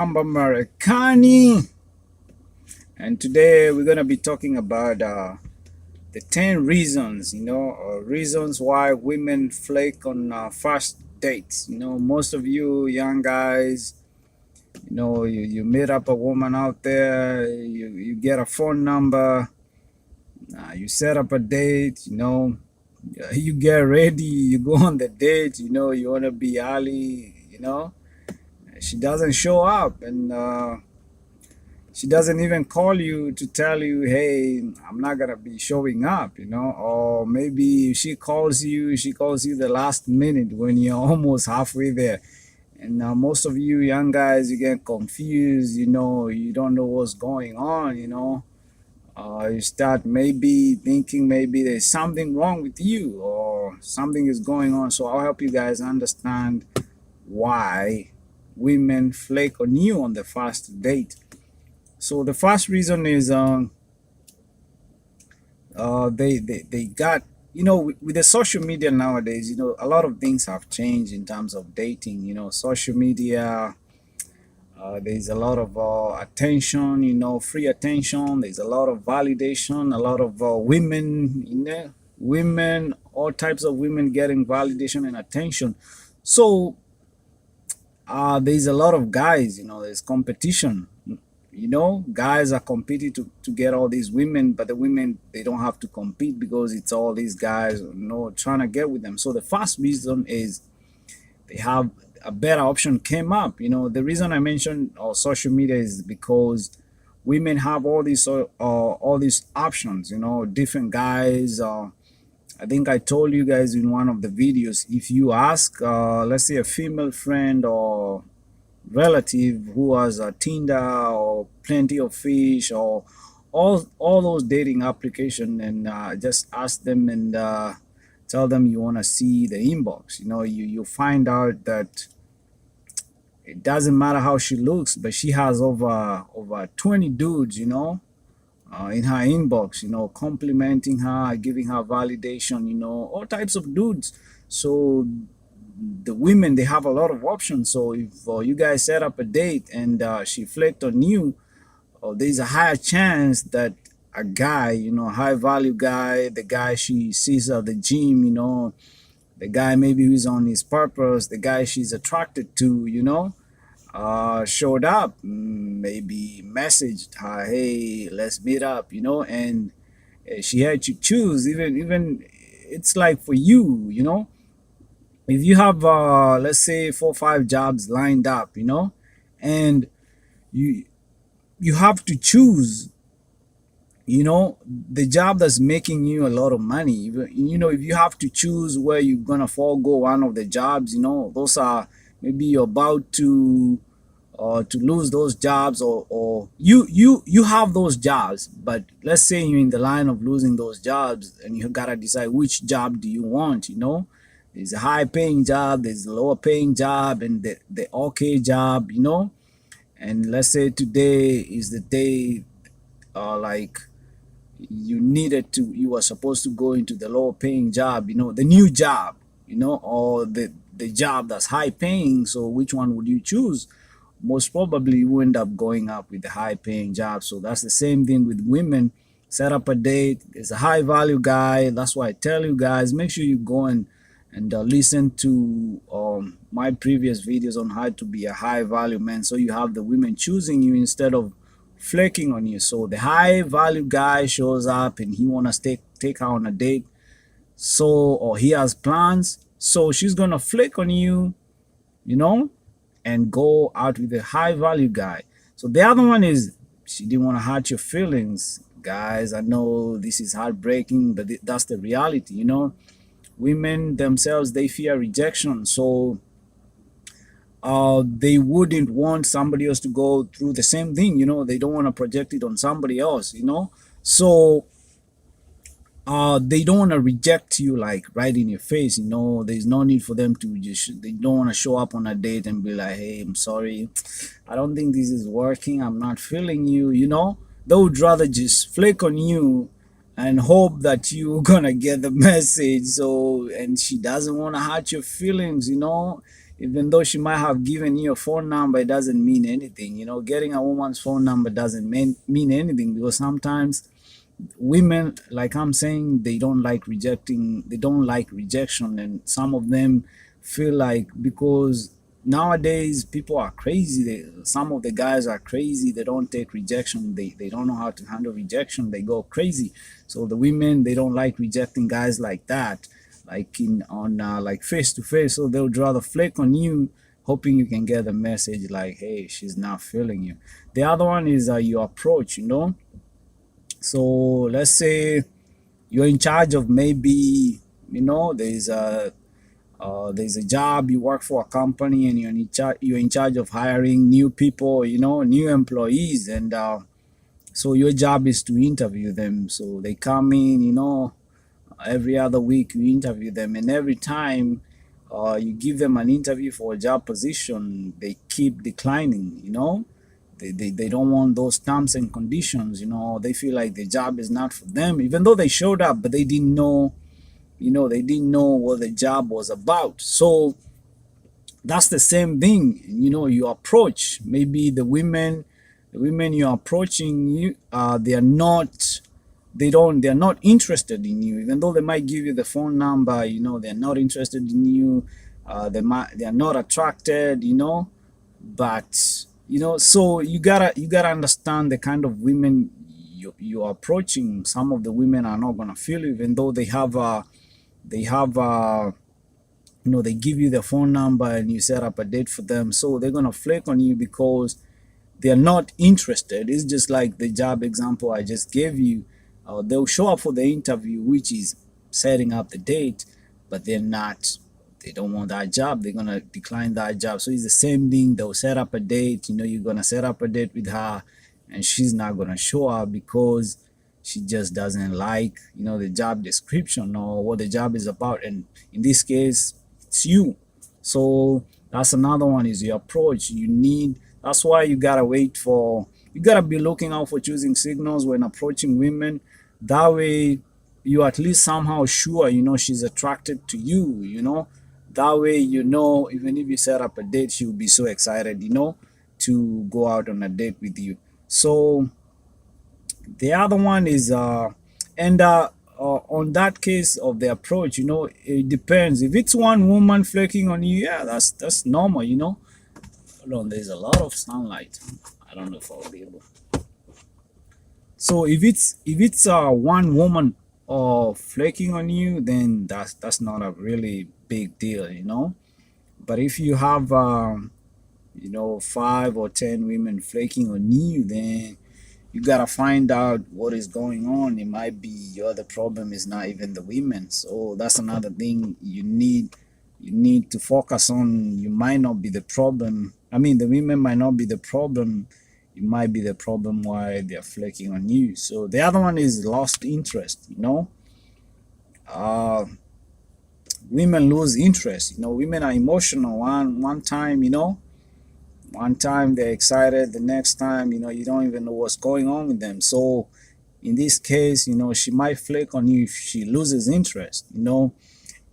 Mshamba Marekani, and today we're gonna be talking about the 10 reasons, reasons why women flake on first dates. Most of you young guys, you meet up a woman out there, you get a phone number, you set up a date, you get ready, you go on the date, you wanna be early, she doesn't show up, and she doesn't even call you to tell you, hey, I'm not gonna be showing up, or maybe she calls you the last minute when you're almost halfway there. And most of you young guys, you get confused, you don't know what's going on, you start maybe thinking maybe there's something wrong with you or something is going on. So I'll help you guys understand why women flake on you on the first date. So the first reason is they got, with the social media nowadays, a lot of things have changed in terms of dating. Social media, there's a lot of attention, free attention. There's a lot of validation, a lot of women, women, all types of women getting validation and attention. So there's a lot of guys, there's competition. Guys are competing to get all these women, but the women, they don't have to compete because it's all these guys, trying to get with them. So the first reason is they have a better option came up. The reason I mentioned social media is because women have all these options, different guys. I think I told you guys in one of the videos, if you ask, let's say a female friend or relative who has a Tinder or Plenty of Fish or all those dating application, and just ask them and tell them you want to see the inbox. You find out that it doesn't matter how she looks, but she has over 20 dudes, in her inbox, complimenting her, giving her validation, all types of dudes. So the women, they have a lot of options. So if you guys set up a date and she flaked on you, there's a higher chance that a guy, high value guy, the guy she sees at the gym, the guy maybe who's on his purpose, the guy she's attracted to, showed up, maybe messaged her, hey, let's meet up, and she had to choose. Even it's like for you, if you have let's say 4 or 5 jobs lined up, and you you have to choose, the job that's making you a lot of money. If you have to choose where you're gonna forego one of the jobs, those are, maybe you're about to lose those jobs, or you have those jobs, but let's say you're in the line of losing those jobs and you gotta decide which job do you want. There's a high paying job, there's a lower paying job, and the okay job, and let's say today is the day, like, you were supposed to go into the lower paying job, the new job, or the job that's high paying. So which one would you choose? Most probably you end up going up with the high paying job. So that's the same thing with women. Set up a date, it's a high value guy. That's why I tell you guys, make sure you go and listen to my previous videos on how to be a high value man, so you have the women choosing you instead of flaking on you. So the high value guy shows up and he want to take her on a date, or he has plans, so she's gonna flake on you, and go out with a high value guy. So the other one is, she didn't want to hurt your feelings. Guys, I know this is heartbreaking, but that's the reality. Women themselves, they fear rejection, so they wouldn't want somebody else to go through the same thing. They don't want to project it on somebody else. So they don't want to reject you like right in your face. There's no need for them to they don't want to show up on a date and be like, hey, I'm sorry, I don't think this is working, I'm not feeling you. They would rather just flake on you and hope that you're gonna get the message. So, and she doesn't want to hurt your feelings. even though she might have given you a phone number, it doesn't mean anything. You know, getting a woman's phone number doesn't mean anything, because sometimes women, like I'm saying, they don't like rejection. And some of them feel like, because nowadays people are crazy, some of the guys are crazy, they don't take rejection, they don't know how to handle rejection, they go crazy. So the women, they don't like rejecting guys like that, like in on like face to face. So they'll draw the flake on you, hoping you can get a message like, hey, she's not feeling you. The other one is your approach, you know. So let's say you're in charge of, maybe, you know, there's a job, you work for a company, and you're in charge of hiring new people, you know, new employees. And so your job is to interview them. So they come in, you know, every other week you interview them, and every time you give them an interview for a job position, they keep declining, you know. They don't want those terms and conditions, you know. They feel like the job is not for them, even though they showed up, but they didn't know, you know, they didn't know what the job was about. So that's the same thing, you know. Your approach, maybe the women you're approaching, you they're not, they're not interested in you, even though they might give you the phone number, you know. They're not interested in you. They're not attracted, you know. But you know, so you gotta understand the kind of women you're approaching. Some of the women are not gonna feel you, even though they have you know, they give you their phone number and you set up a date for them. So they're gonna flake on you because they're not interested. It's just like the job example I just gave you. They'll show up for the interview, which is setting up the date, but they don't want that job. They're gonna decline that job. So it's the same thing. They'll set up a date. You know, you're gonna set up a date with her, and she's not gonna show up because she just doesn't like, you know, the job description or what the job is about. And in this case, it's you. So that's another one, is your approach. That's why you gotta be looking out for choosing signals when approaching women. That way you at least somehow sure, you know, she's attracted to you, you know. That way, you know, even if you set up a date, she'll be so excited, you know, to go out on a date with you. So the other one is and on that case of the approach, you know, it depends. If it's one woman flaking on you, yeah, that's normal, you know. Hold on, there's a lot of sunlight. I don't know if I'll be able. So if it's one woman flaking on you, then that's not a really big deal, you know. But if you have you know, 5 or 10 women flaking on you, then you gotta find out what is going on. It might be your the problem is not even the women. So that's another thing you need to focus on. You might not be the problem. I mean, the women might not be the problem. You might be the problem why they're flaking on you. So the other one is lost interest, you know. uh Women lose interest, you know. Women are emotional. One time, you know, one time they're excited, the next time, you know, you don't even know what's going on with them. So in this case, you know, she might flake on you if she loses interest, you know.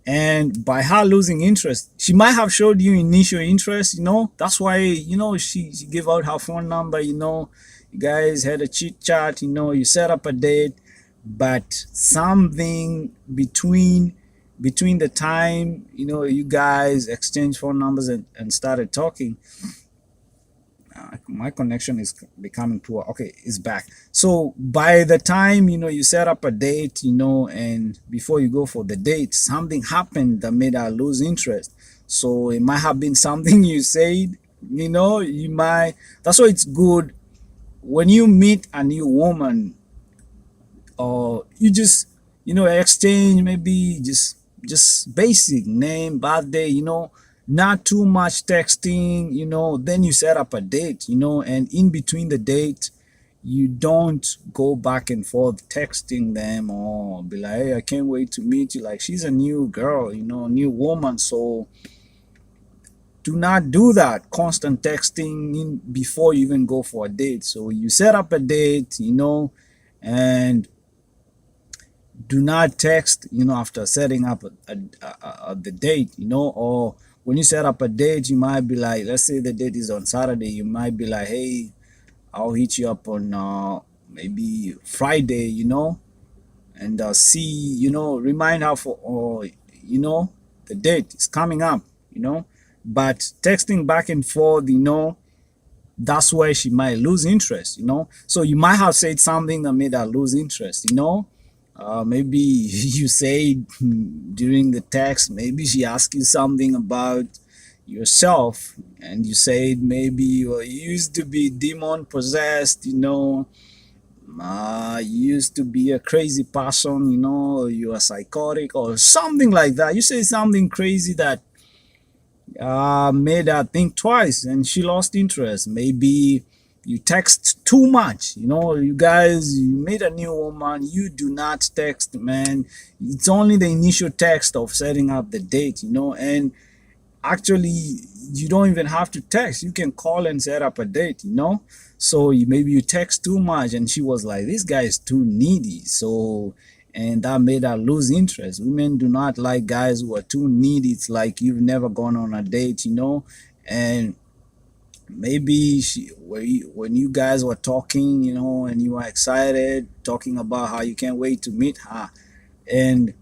And by her losing interest, she might have showed you initial interest, you know. That's why, you know, she gave out her phone number, you know. You guys had a chit chat, you know, you set up a date, but something between the time, you know, you guys exchanged phone numbers and started talking. My connection is becoming poor. Okay, it's back. So by the time, you know, you set up a date, you know, and before you go for the date, something happened that made her lose interest. So it might have been something you said, you know. You might That's why it's good when you meet a new woman, or you just, you know, exchange maybe just basic name, birthday, you know, not too much texting, you know. Then you set up a date, you know, and in between the date, you don't go back and forth texting them or be like, hey, I can't wait to meet you. Like, she's a new girl, you know, new woman. So do not do that constant texting in before you even go for a date. So you set up a date, you know, and do not text, you know, after setting up the date, you know. Or when you set up a date, you might be like, let's say the date is on Saturday, you might be like, hey, I'll hit you up on maybe Friday, and see, remind her for, or, the date is coming up, but texting back and forth, that's where she might lose interest, so you might have said something that made her lose interest, maybe you say during the text, maybe she asked you something about yourself, and you said maybe you used to be demon possessed, you used to be a crazy person, you are psychotic or something like that. You say something crazy that made her think twice, and she lost interest. Maybe you text too much. You guys, you meet a new woman, you do not text, man. It's only the initial text of setting up the date, and actually you don't even have to text. You can call and set up a date, so maybe you text too much, and she was like, this guy is too needy, so, and that made her lose interest. Women do not like guys who are too needy. It's like you've never gone on a date, and maybe when you guys were talking, and you were excited, talking about how you can't wait to meet her, and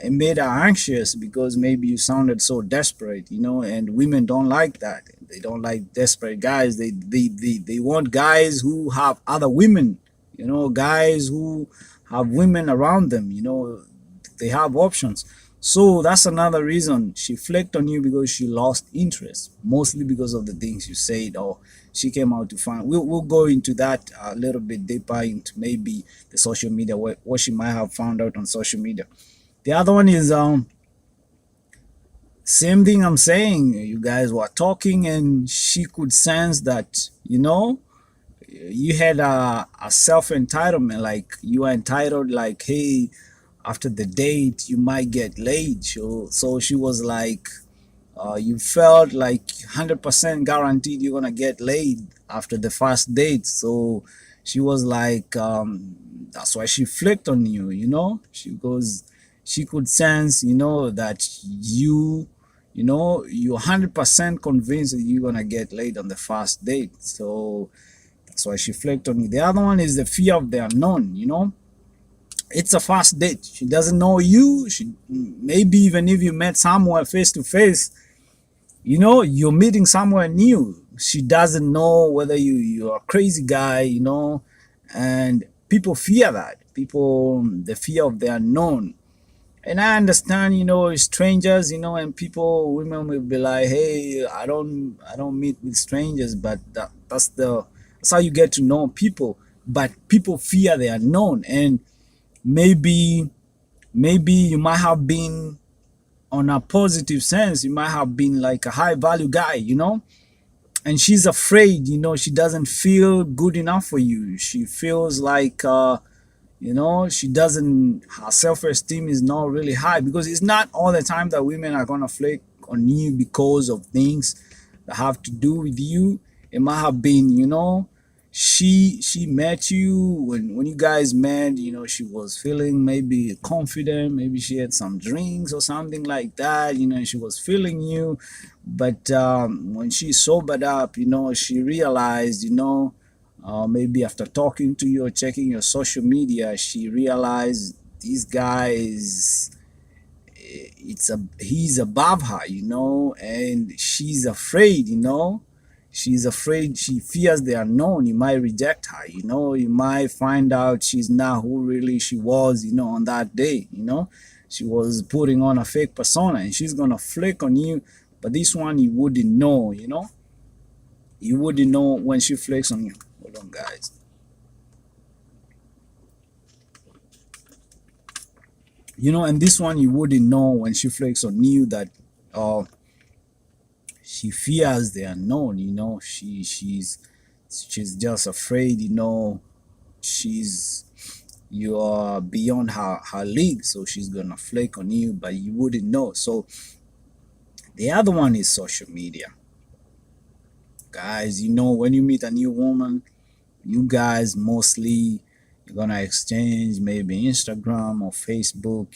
it made her anxious because maybe you sounded so desperate, and women don't like that. They don't like desperate guys. They want guys who have other women, guys who have women around them, they have options. So that's another reason she flaked on you, because she lost interest, mostly because of the things you said, or she came out to find. We'll go into that a little bit deeper, into maybe the social media, what she might have found out on social media. The other one is same thing I'm saying. You guys were talking, and she could sense that, you had a self entitlement, like you are entitled, like, hey, after the date you might get laid. So she was like, you felt like 100% guaranteed you're gonna get laid after the first date. So she was like, that's why she flicked on you. She goes, she could sense, that you're 100% convinced that you're gonna get laid on the first date. So that's why she flicked on you. The other one is the fear of the unknown. It's a first date. She doesn't know you. She, maybe even if you met somewhere face to face, you're meeting somewhere new. She doesn't know whether you're a crazy guy, and people fear that. People, the fear of the unknown. And I understand, strangers, and people, women will be like, hey, I don't meet with strangers, but that's how you get to know people. But people fear the unknown, and maybe you might have been, on a positive sense, you might have been like a high value guy, and she's afraid, she doesn't feel good enough for you. She feels like, she doesn't, her self-esteem is not really high, because it's not all the time that women are gonna flake on you because of things that have to do with you. It might have been, she met you, when you guys met, she was feeling maybe confident, maybe she had some drinks or something like that, and she was feeling you. But when she sobered up, she realized, maybe after talking to you or checking your social media, she realized this guy is, he's above her, and she's afraid, she's afraid, she fears the unknown. You might reject her, you might find out she's not who really she was, on that day, she was putting on a fake persona, and she's gonna flick on you. But this one, you wouldn't know, you wouldn't know when she flicks on you. Hold on, guys. And this one, you wouldn't know when she flicks on you, that uh she fears the unknown. She's just afraid, she's, you are beyond her league, so she's gonna flake on you, but you wouldn't know. So the other one is social media, guys. When you meet a new woman, you guys mostly, you're gonna exchange maybe Instagram or Facebook,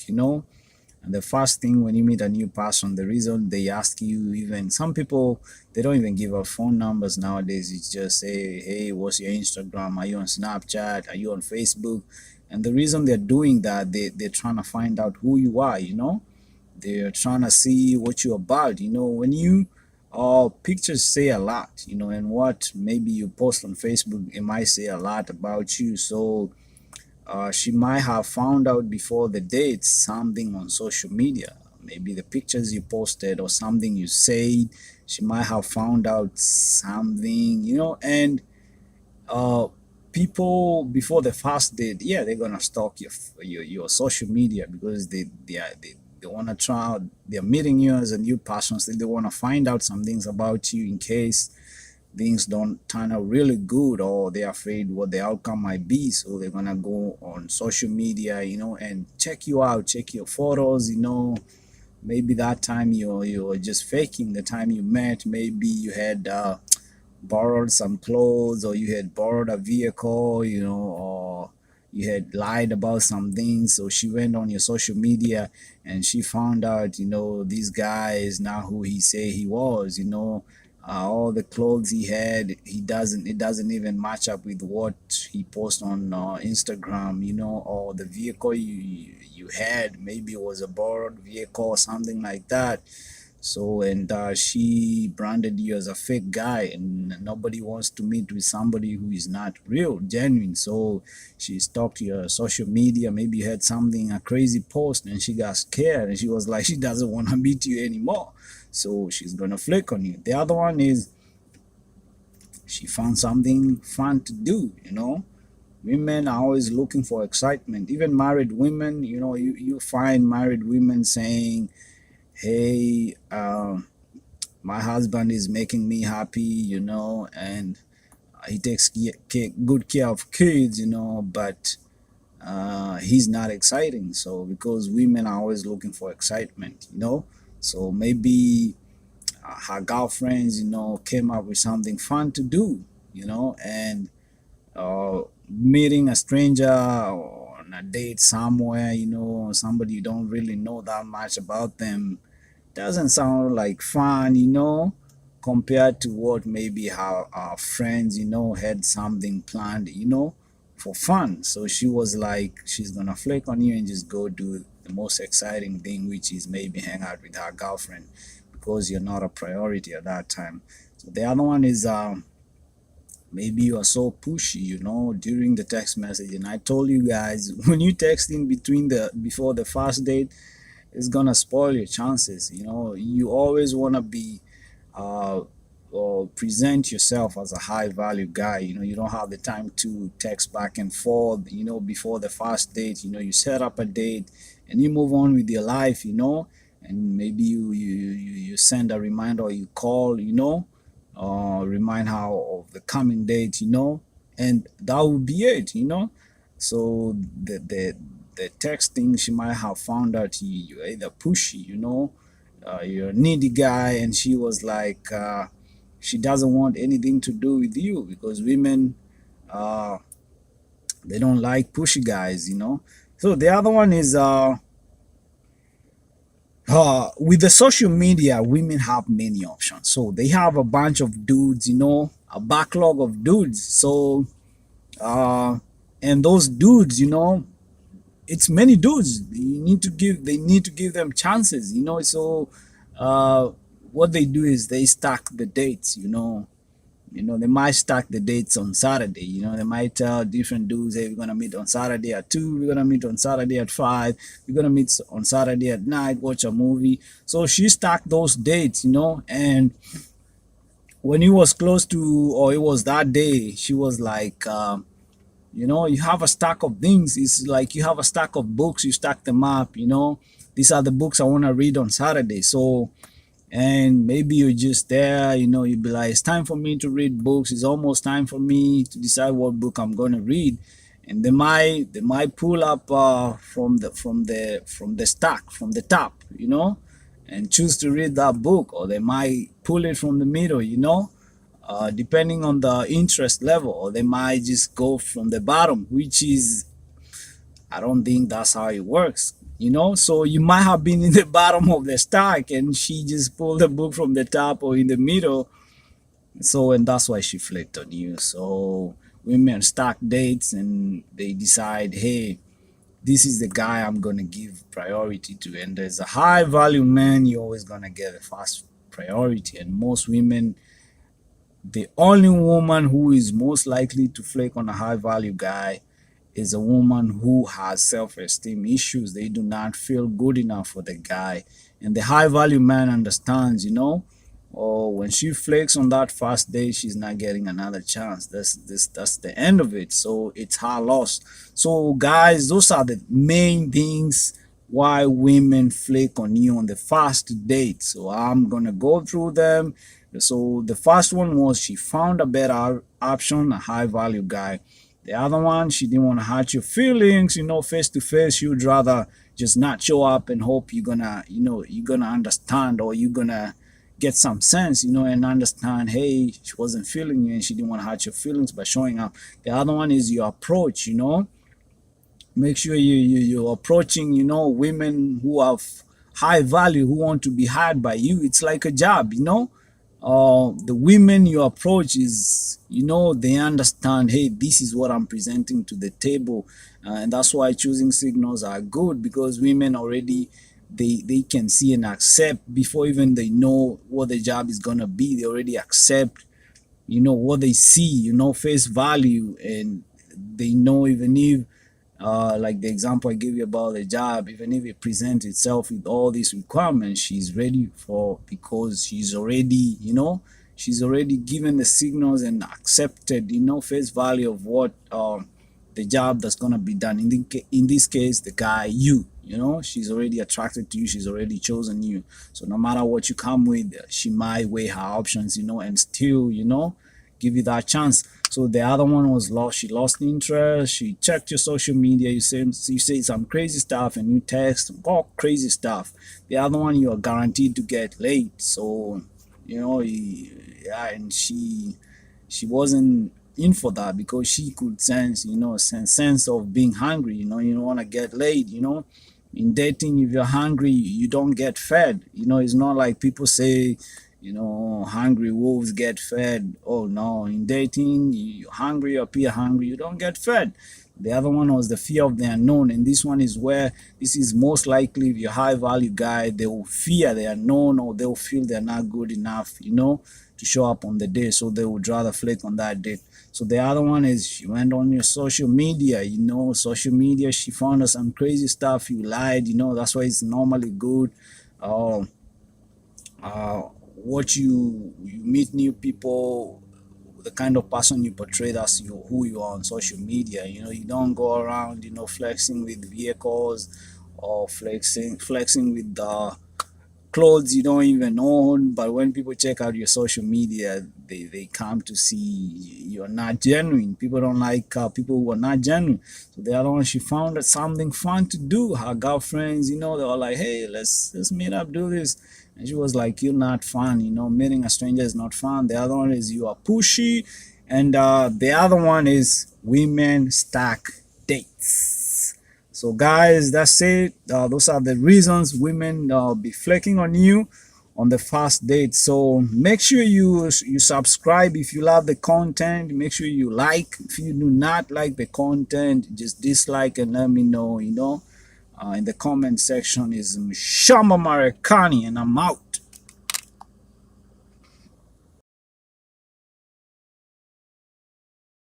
And the first thing when you meet a new person, the reason they ask you, even some people, they don't even give out phone numbers nowadays. It's just say, hey, what's your Instagram? Are you on Snapchat? Are you on Facebook? And the reason they're doing that, they're trying to find out who you are, you know? They're trying to see what you're about. You know, when you pictures say a lot, you know, and what maybe you post on Facebook, it might say a lot about you. So she might have found out before the date something on social media, maybe the pictures you posted or something you said. She might have found out something, you know. And uh, people before the first date, yeah, they're gonna stalk your social media because they want to try out. They're meeting you as a new person, so they want to find out some things about you in case things don't turn out really good, or they're afraid what the outcome might be. So they're gonna go on social media, you know, and check you out, check your photos, you know. Maybe that time you were just faking the time you met. Maybe you had borrowed some clothes, or you had borrowed a vehicle, you know, or you had lied about some things. So she went on your social media and she found out, you know, this guy is not who he say he was, you know. All the clothes he had, it doesn't even match up with what he posts on Instagram, you know. Or the vehicle you had, maybe it was a borrowed vehicle or something like that. So, and she branded you as a fake guy, and nobody wants to meet with somebody who is not real, genuine. So she stalked your social media. Maybe you had something, a crazy post, and she got scared, and she was like, she doesn't want to meet you anymore. So she's gonna flake on you. The other one is she found something fun to do, you know. Women are always looking for excitement. Even married women, you know, you find married women saying, hey, my husband is making me happy, you know, and he takes good care of kids, you know, but he's not exciting. So because women are always looking for excitement, you know. So maybe her girlfriends, you know, came up with something fun to do, you know. And meeting a stranger or on a date somewhere, you know, somebody you don't really know that much about them, doesn't sound like fun, you know, compared to what maybe our friends, you know, had something planned, you know, for fun. So she was like, she's gonna flake on you and just go do the most exciting thing, which is maybe hang out with her girlfriend because you're not a priority at that time. So the other one is maybe you are so pushy, you know, during the text message. And I told you guys, when you text in between the before the first date, it's gonna spoil your chances. You know, you always want to be uh, or present yourself as a high value guy. You know, you don't have the time to text back and forth, you know, before the first date. You know, you set up a date and you move on with your life, you know. And maybe you send a reminder, or you call, you know, remind her of the coming date, you know. And that would be it, you know. So the texting, she might have found out you're either pushy, you know, you're a needy guy, and she was like, she doesn't want anything to do with you because women, uh, they don't like pushy guys, you know. So the other one is with the social media, women have many options. So they have a bunch of dudes, you know, a backlog of dudes. So uh, and those dudes, you know, it's many dudes. They need to give them chances, you know. So uh, what they do is they stack the dates, you know. They might stack the dates on Saturday. You know, they might tell different dudes, hey, we're gonna meet on Saturday at 2, we're gonna meet on Saturday at 5, we're gonna meet on Saturday at night, watch a movie. So she stacked those dates, you know. And when it was close to, or it was that day, she was like, you know, you have a stack of things. It's like you have a stack of books, you stack them up, you know. These are the books I want to read on Saturday. So, and maybe you're just there, you know, you'd be like, it's time for me to read books. It's almost time for me to decide what book I'm going to read. And they might pull up from the stack, from the top, you know, and choose to read that book. Or they might pull it from the middle, you know, depending on the interest level. Or they might just go from the bottom, which is, I don't think that's how it works. So you might have been in the bottom of the stack and she just pulled the book from the top or in the middle. So, and that's why she flaked on you. So women stack dates and they decide, hey, this is the guy I'm gonna give priority to. And there's a high value man, you're always gonna get a fast priority. And most women, the only woman who is most likely to flake on a high value guy is a woman who has self-esteem issues. They do not feel good enough for the guy. And the high value man understands, or when she flakes on that first day, she's not getting another chance. That's the end of it. So it's her loss. So guys, those are the main things why women flake on you on the first date. So I'm gonna go through them. So the first one was she found a better option, a high value guy. The other one, she didn't want to hurt your feelings, face to face. She would rather just not show up and hope you're gonna understand, or you're gonna get some sense, and understand, hey, she wasn't feeling you and she didn't want to hurt your feelings by showing up. The other one is your approach, make sure you're approaching, women who have high value, who want to be hired by you. It's like a job, the women you approach is, they understand, hey, this is what I'm presenting to the table. And that's why choosing signals are good, because women already, they can see and accept before even they know what the job is gonna be. They already accept, what they see, face value. And they know, even if like the example I gave you about the job, even if it presents itself with all these requirements, she's ready for, because she's already given the signals and accepted, face value of what the job that's gonna be done. In this case, the guy, she's already attracted to you. She's already chosen you. So no matter what you come with, she might weigh her options, and still, give you that chance. So the other one was lost. She lost interest. She checked your social media. You say some crazy stuff and you text all crazy stuff. The other one, you are guaranteed to get late. So yeah, and she wasn't in for that, because she could sense, sense of being hungry. You don't want to get late. In dating, if you're hungry, you don't get fed. It's not like people say, hungry wolves get fed. Oh no, in dating, you're hungry, you appear hungry, you don't get fed. The other one was the fear of the unknown, and this one is where, this is most likely, if you're a high value guy, they will fear the unknown, or they'll feel they're not good enough, to show up on the day, so they would rather flake on that date. So the other one is, she went on your social media, social media, she found out some crazy stuff, you lied, that's why it's normally good. uh, uh, what you meet new people, the kind of person you portray, that's who you are on social media. You don't go around, flexing with vehicles, or flexing with clothes you don't even own. But when people check out your social media, they come to see you're not genuine. People don't like people who are not genuine. So the other one, she found something fun to do. Her girlfriends, they were like, hey, let's meet up, do this. And she was like, you're not fun. Meeting a stranger is not fun. The other one is, you are pushy. And the other one is, women stack dates. So guys, that's it. Those are the reasons women be flaking on you on the first date. So make sure you subscribe if you love the content. Make sure you like. If you do not like the content, just dislike and let me know. In the comment section. Is Mshamba Marekani, and I'm out.